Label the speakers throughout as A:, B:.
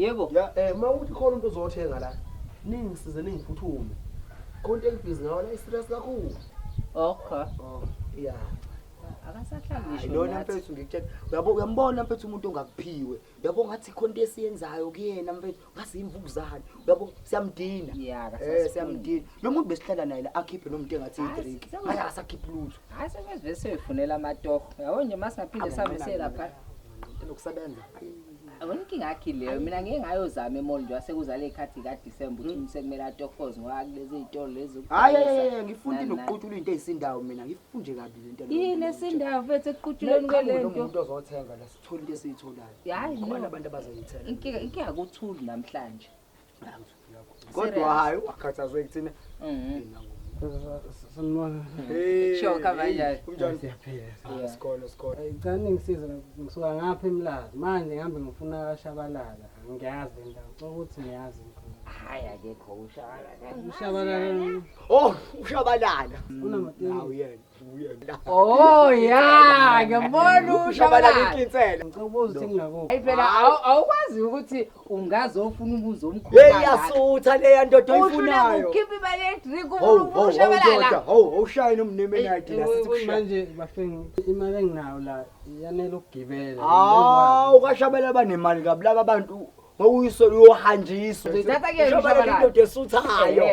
A: Yebo.
B: Ya mawuthi khona umuntu ozothenga la. Ningisize ningiphuthume. Konke engibhizi ngawo la i-stress kakhulu.
A: Okay.
B: Oh, yeah.
A: Akasahlali ngisho.
B: Lona mfethu ngikutshela. Uyambona mfethu umuntu ongakuphiwe. Uyabona ngathi khona into esiyenzayo kuyena mfethu. Ngasi imvukuzane. Uyabona siyamdina.
A: Yeah,
B: siyamdina. Lo muntu besihlala naye la akhiphe nomuntu engathi i-drink. Hayi akasakhiphi lutho.
A: Hayi sebevese seyifunela amatoho. Yabo nje masingaphinde sambe selapha.
B: Lokusebenza.
A: Awuninkinga yakhe leyo mina ngeke ngayozama emall nje wasekuzale ikhathi ka December uthi sekumele atohoze ngoba kulezi izitolo lezi.
B: Hayi ngifunda nokuqutshula into ezisindawo mina ngifunde kabi lento le.
A: Yini esindawo mfethu ekuqutshuleni kwelento.
B: Umuntu ozothenga la sithola into esiyitholayo.
A: Hayi
B: khona abantu abazoyithenga.
A: Inkinga kuthuli namhlanje.
B: Kodwa hayi wakhathazwe kuthina.
C: Sanibona.
A: Shoka kanjani?
B: Kunjani siyaphila? Sikolo.
C: Ngicela ngisize ngisuka ngapha eMlazi. Manje ngihambe ngifuna kaShabalala. Ngiyazi le ndawo. Ukuthi ngiyazi.
A: Hayi akekho uShabalala.
C: uShabalala.
B: Oh, uShabalala.
C: Unamatini.
B: Uyena.
A: Oh yeah, ngiyabona
B: uShabalala inkinsela.
C: Ngicabuzwa ukuthi ngingakuphi.
A: Hayi phela awukwazi ukuthi ungazofuna umuzo omkhulu.
B: Hey yasutha le ndodo oyifunayo.
A: Ukhipha imali ye-drink uShabalala.
B: Ushayina umneme nakhe la sithi
C: manje bafengi imali enginayo la yanele ukugibela.
B: Ukashabela banemali kabi laba abantu ngokuyiso yohanjiswa.
A: Uzithatha ke
B: uShabalala into esuthayo.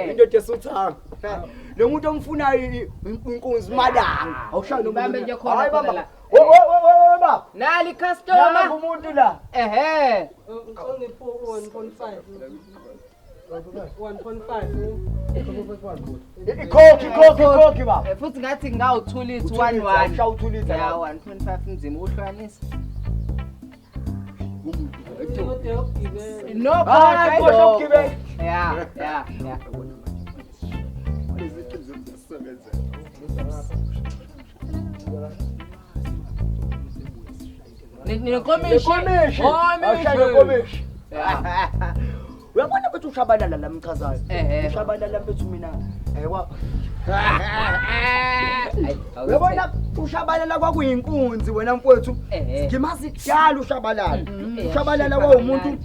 B: Lo muntu omfunayo inkunzi madanga. Awushayina
A: ubambe nje khona.
B: Hayi baba. Baba.
A: Nali customer.
B: Umuntu la.
A: Ehe.
C: Only 1.5. 1.5.
B: Ikhokhi ba.
A: Futhi ngathi ngawuthulisa 11.
B: Ushawuthulisa
A: ya 1.5 nzima uhlukanisa. No, yeah. Uyabona ukuthi uShabalala la mchazayo. uShabalala mfethu mina uyabona uShabalala kwakuyinkunzi wena mfowethu. Ngimazi kujala uShabalala. uShabalala kwawumuntu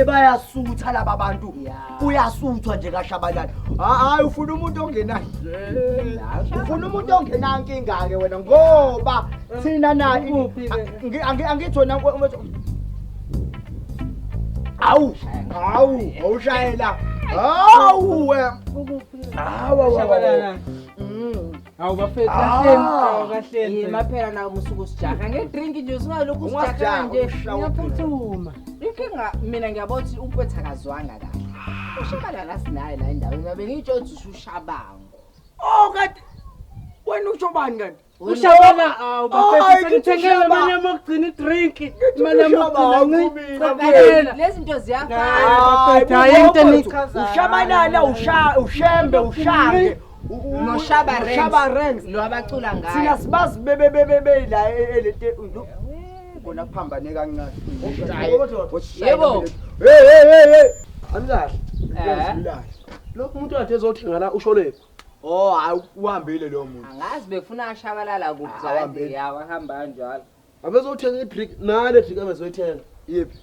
A: bayasutha laba bantu. Uyasuthwa nje kaShabalala. Hayi ufuna umuntu ongena. Ufuna umuntu ongena inkinga ke wena ngoba thina nayi angithi wena awushayela.
C: Shabalala. Bafethu kahle.
A: Maphela nawo musuku sijaha ngedrink nje usingalokhu usijaha nje.
C: Ngiyaphuthuma.
A: Inkinga mina ngiyabona ukuthi umpetha kazwanga kahle. uShabalala sinaye la endaweni ngabe ngitsho ukuthi uShabango.
B: Kanti wena usho bani kanti?
C: uShabalala bafethu sengithengele manje amagcina idrink. Manje amagcina
A: lezi zinto ziyafana.
C: Hayi into nichaza.
B: uShabalala ushembe ushange.
A: Noshabarengs lo abacula ngayo.
B: Sina sibazi bebe la elete kona kuphambane kancane.
A: Yebo.
B: Hey. Angazi. Lokho umuntu akade ezothenga la usholephi. Hayi uhambile lo muntu.
A: Angazi befuna ashabalala kuzazi yawa hamba kanjalo.
B: Abezothenga idrink nale drink abezoyithenga. Yephi?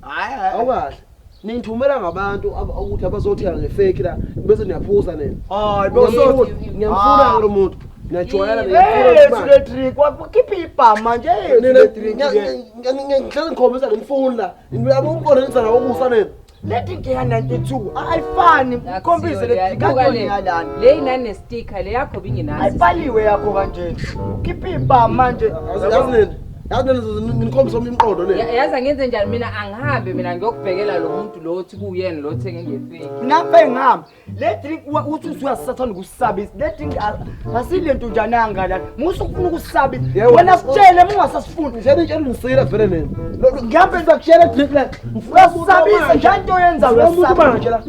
B: Hayi. Awukahle. Ningithumela ngabantu ukuthi abazothenga ngefake la bese niyaphuza nina. Hayi bosothi ngiyamfuna lo muntu. Ngiyajwayela ngiyafuna le drink wakhipha ibhama nje le drink ke. Ngihlala ngikhombisa ngimfuni la. Ngiyabo umkonisa la okusa nina. Lethi ngiya 92 ayifani khombise le drink akuyalana.
A: Le inane sticker le yakho binginazi.
B: Ayibhaliwe yakho kanje. Ukhipha ibhama manje. Yazi ngikhombisa umqondo le.
A: Yaza ngenze njani mina angihambe mina ngiyokubhekela lo muntu lo othi kuyena lo othenge ngefake.
B: Nafe ngihamba. Le drink uthi usuyasathana ukusabisa. Le drink asilento njananga la. Musu ufuna ukusabisa. Wena sitshele mungasasifuni. Ngitshela ngisira vele nini. Ngihambe ngizakutshela drink la. Ufuna ukusabisa njalo into yenza wesabisa.